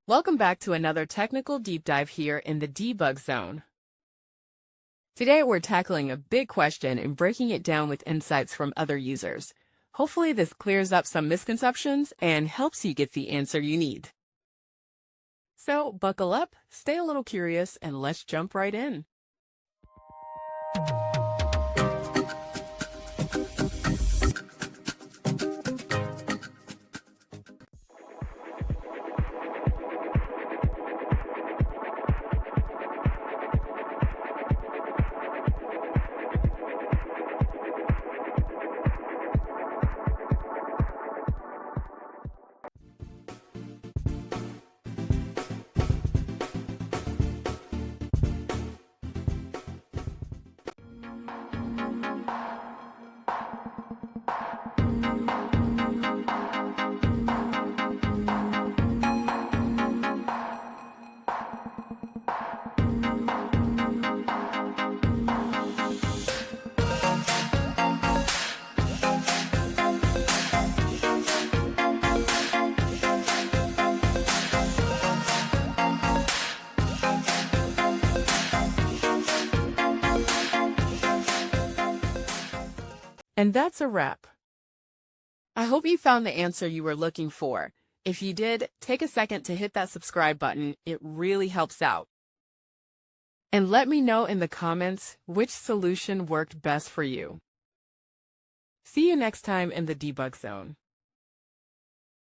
Welcome back to another technical deep dive here in the debug zone. Today we're tackling a big question and breaking it down with insights from other users. Hopefully this clears up some misconceptions and helps you get the answer you need. So buckle up, stay a little curious, and let's jump right in. And that's a wrap. I hope you found the answer you were looking for. If you did, take a second to hit that subscribe button. It really helps out. And let me know in the comments which solution worked best for you. See you next time in the debug zone.